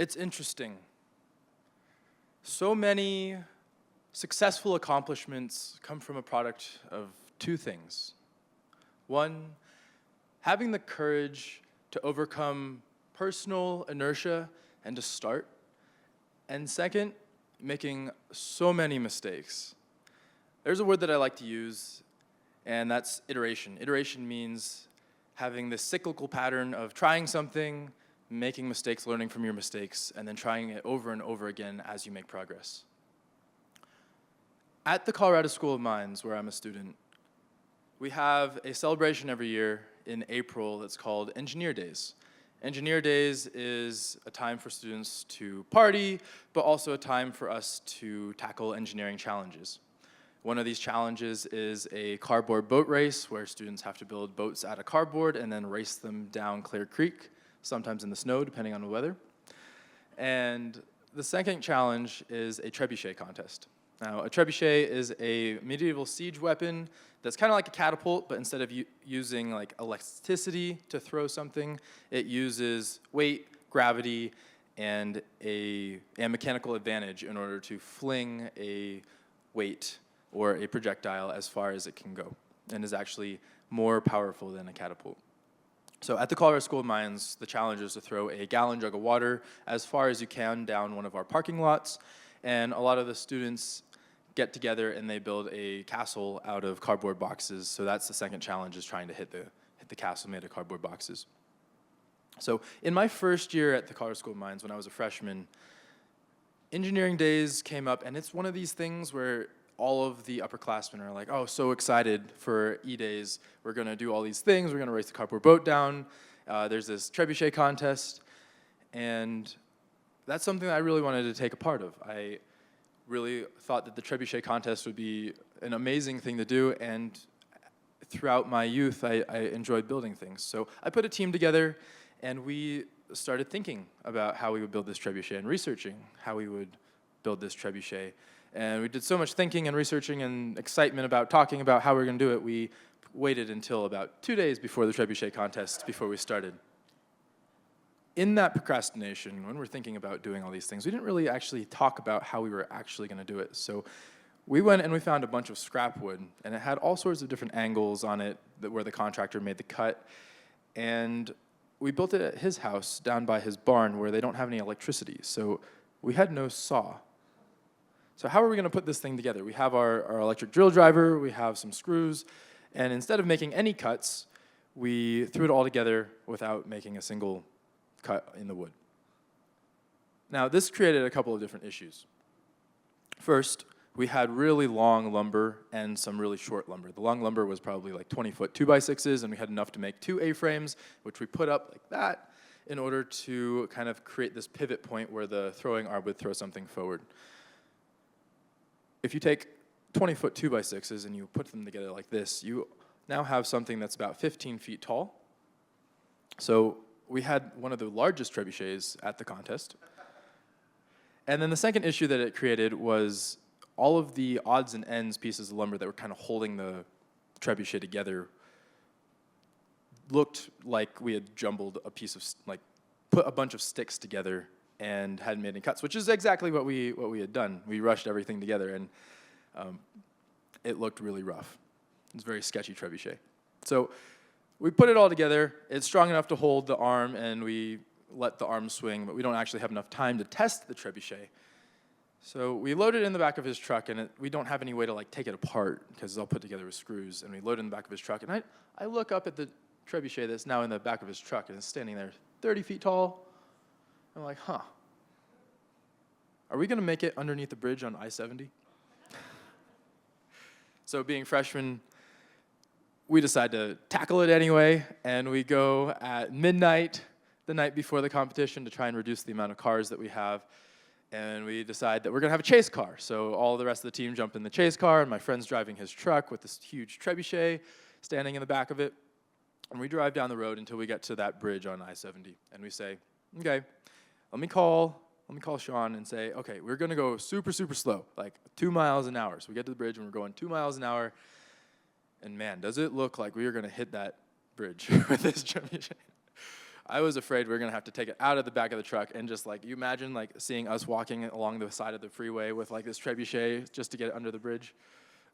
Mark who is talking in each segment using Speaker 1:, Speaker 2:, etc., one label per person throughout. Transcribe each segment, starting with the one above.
Speaker 1: It's interesting. So many successful accomplishments come from a product of two things. One, having the courage to overcome personal inertia and to start. And second, making so many mistakes. There's a word that I like to use, and that's iteration. Iteration means having this cyclical pattern of trying something, making mistakes, learning from your mistakes, and then trying it over and over again as you make progress. At the Colorado School of Mines, where I'm a student, we have a celebration every year in April that's called Engineer Days. Engineer Days is a time for students to party, but also a time for us to tackle engineering challenges. One of these challenges is a cardboard boat race where students have to build boats out of cardboard and then race them down Clear Creek, sometimes in the snow, depending on the weather. And the second challenge is a trebuchet contest. Now, a trebuchet is a medieval siege weapon that's kind of like a catapult, but instead of using like elasticity to throw something, it uses weight, gravity, and a mechanical advantage in order to fling a weight or a projectile as far as it can go, and is actually more powerful than a catapult. So at the Colorado School of Mines, the challenge is to throw a gallon jug of water as far as you can down one of our parking lots, and a lot of the students get together and they build a castle out of cardboard boxes. So that's the second challenge, is trying to hit the castle made of cardboard boxes. So in my first year at the Colorado School of Mines, when I was a freshman, Engineering Days came up, and it's one of these things where all of the upperclassmen are like, oh, so excited for E-Days. We're gonna do all these things. We're gonna race the cardboard boat down. There's this trebuchet contest. And that's something that I really wanted to take a part of. I really thought that the trebuchet contest would be an amazing thing to do, and throughout my youth, I enjoyed building things. So I put a team together, and we started thinking about how we would build this trebuchet and researching how we would build this trebuchet. And we did so much thinking and researching and excitement about talking about how we were going to do it, we waited until about 2 days before the trebuchet contest before we started. In that procrastination, when we're thinking about doing all these things, we didn't really actually talk about how we were actually going to do it. So we went and we found a bunch of scrap wood, and it had all sorts of different angles on it where the contractor made the cut. And we built it at his house down by his barn where they don't have any electricity. So we had no saw. So how are we going to put this thing together? We have our electric drill driver, we have some screws, and instead of making any cuts, we threw it all together without making a single cut in the wood. Now, this created a couple of different issues. First, we had really long lumber and some really short lumber. The long lumber was probably like 20-foot 2x6s, and we had enough to make 2 A-frames, which we put up like that in order to kind of create this pivot point where the throwing arm would throw something forward. If you take 20-foot 2x6s and you put them together like this, you now have something that's about 15 feet tall. So we had one of the largest trebuchets at the contest. And then the second issue that it created was all of the odds and ends pieces of lumber that were kind of holding the trebuchet together looked like we had jumbled a piece of, like, put a bunch of sticks together and hadn't made any cuts, which is exactly what we had done. We rushed everything together, and it looked really rough. It was a very sketchy trebuchet. So we put it all together. It's strong enough to hold the arm, and we let the arm swing, but we don't actually have enough time to test the trebuchet. So we load it in the back of his truck, and we don't have any way to like take it apart because it's all put together with screws, and we load it in the back of his truck, and I look up at the trebuchet that's now in the back of his truck, and it's standing there 30 feet tall. I'm like, huh, are we gonna make it underneath the bridge on I-70? So being freshmen, we decide to tackle it anyway, and we go at midnight the night before the competition to try and reduce the amount of cars that we have. And we decide that we're gonna have a chase car. So all the rest of the team jump in the chase car, and my friend's driving his truck with this huge trebuchet standing in the back of it. And we drive down the road until we get to that bridge on I-70. And we say, okay, let me call Sean and say, okay, we're gonna go super, super slow, like 2 miles an hour. So we get to the bridge and we're going 2 miles an hour. And man, does it look like we are gonna hit that bridge with this trebuchet. I was afraid we were gonna have to take it out of the back of the truck and just like, you imagine like seeing us walking along the side of the freeway with like this trebuchet just to get it under the bridge?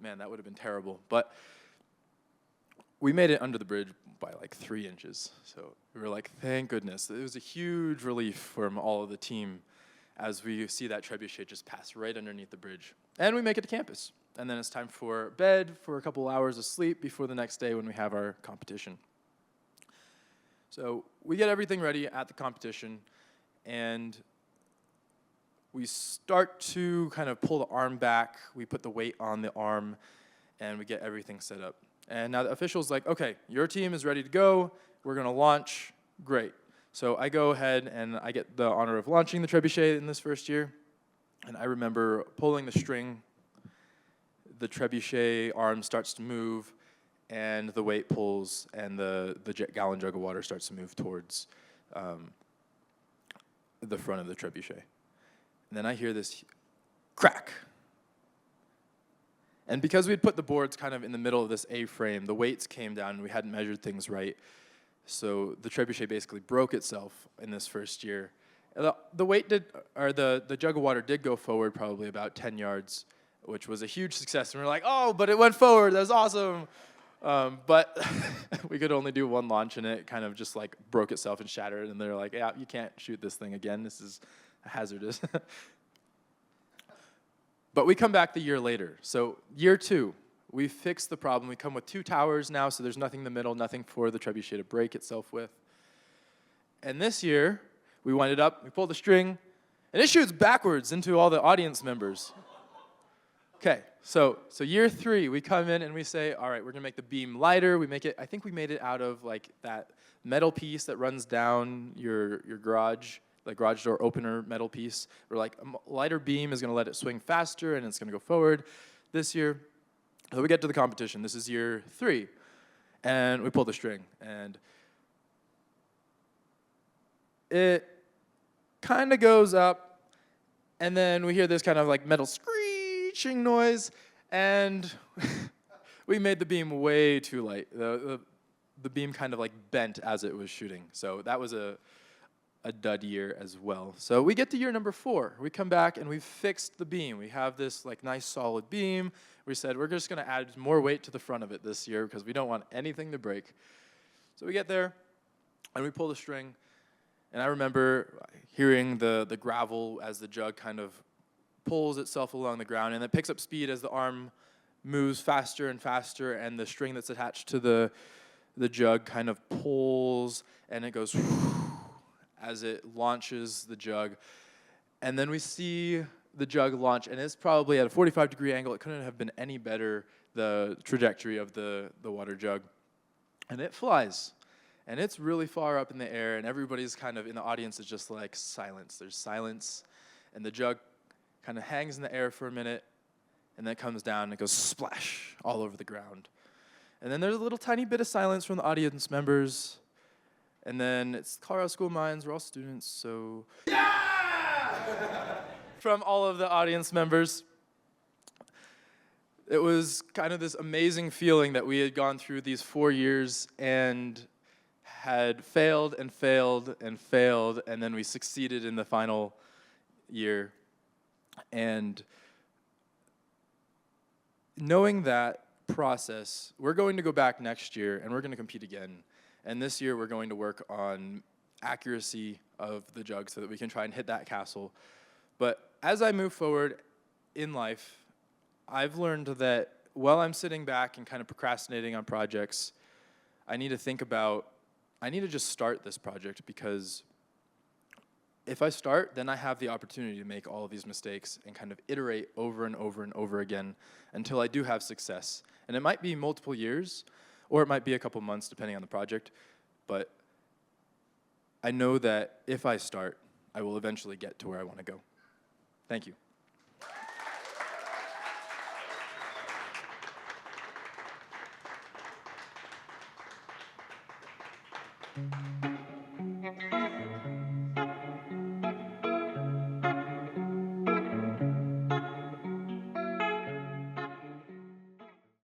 Speaker 1: Man, that would have been terrible. But we made it under the bridge by like 3 inches. So we were like, thank goodness. It was a huge relief from all of the team as we see that trebuchet just pass right underneath the bridge. And we make it to campus. And then it's time for bed for a couple hours of sleep before the next day when we have our competition. So we get everything ready at the competition, and we start to kind of pull the arm back. We put the weight on the arm, and we get everything set up. And now the official's like, okay, your team is ready to go. We're going to launch. Great. So I go ahead, and I get the honor of launching the trebuchet in this first year. And I remember pulling the string. The trebuchet arm starts to move, and the weight pulls, and the gallon jug of water starts to move towards the front of the trebuchet. And then I hear this crack. And because we'd put the boards kind of in the middle of this A-frame, the weights came down, and we hadn't measured things right. So the trebuchet basically broke itself in this first year. The weight did, or the jug of water did go forward probably about 10 yards, which was a huge success. And we're like, oh, but it went forward. That's awesome. But we could only do one launch, and it kind of just like broke itself and shattered. And they're like, yeah, you can't shoot this thing again. This is hazardous. But we come back the year later. So year 2, we fixed the problem. We come with 2 towers now, so there's nothing in the middle, nothing for the trebuchet to break itself with. And this year, we wind it up, we pull the string, and it shoots backwards into all the audience members. Okay, so year 3, we come in and we say, all right, we're gonna make the beam lighter. We make it, I think we made it out of like that metal piece that runs down your garage, like garage door opener metal piece. We're like, a lighter beam is gonna let it swing faster and it's gonna go forward. This year, so we get to the competition. This is year 3, and we pull the string, and it kind of goes up, and then we hear this kind of like metal screeching noise, and we made the beam way too light. The beam kind of like bent as it was shooting, so that was a dud year as well. So we get to year number 4. We come back and we've fixed the beam. We have this like nice solid beam. We said we're just gonna add more weight to the front of it this year because we don't want anything to break. So we get there and we pull the string, and I remember hearing the gravel as the jug kind of pulls itself along the ground, and it picks up speed as the arm moves faster and faster, and the string that's attached to the jug kind of pulls, and it goes as it launches the jug. And then we see the jug launch, and it's probably at a 45-degree angle. It couldn't have been any better, the trajectory of the water jug. And it flies, and it's really far up in the air, and everybody's kind of in the audience is just like silence. There's silence, and the jug kind of hangs in the air for a minute, and then it comes down, and it goes splash all over the ground. And then there's a little tiny bit of silence from the audience members. And then it's Colorado School of Mines, we're all students, so yeah! From all of the audience members. It was kind of this amazing feeling that we had gone through these 4 years and had failed and failed and failed, and then we succeeded in the final year. And knowing that process, we're going to go back next year and we're going to compete again. And this year we're going to work on accuracy of the jug so that we can try and hit that castle. But as I move forward in life, I've learned that while I'm sitting back and kind of procrastinating on projects, I need to just start this project, because if I start, then I have the opportunity to make all of these mistakes and kind of iterate over and over and over again until I do have success. And it might be multiple years, or it might be a couple months depending on the project, but I know that if I start, I will eventually get to where I want to go. Thank you.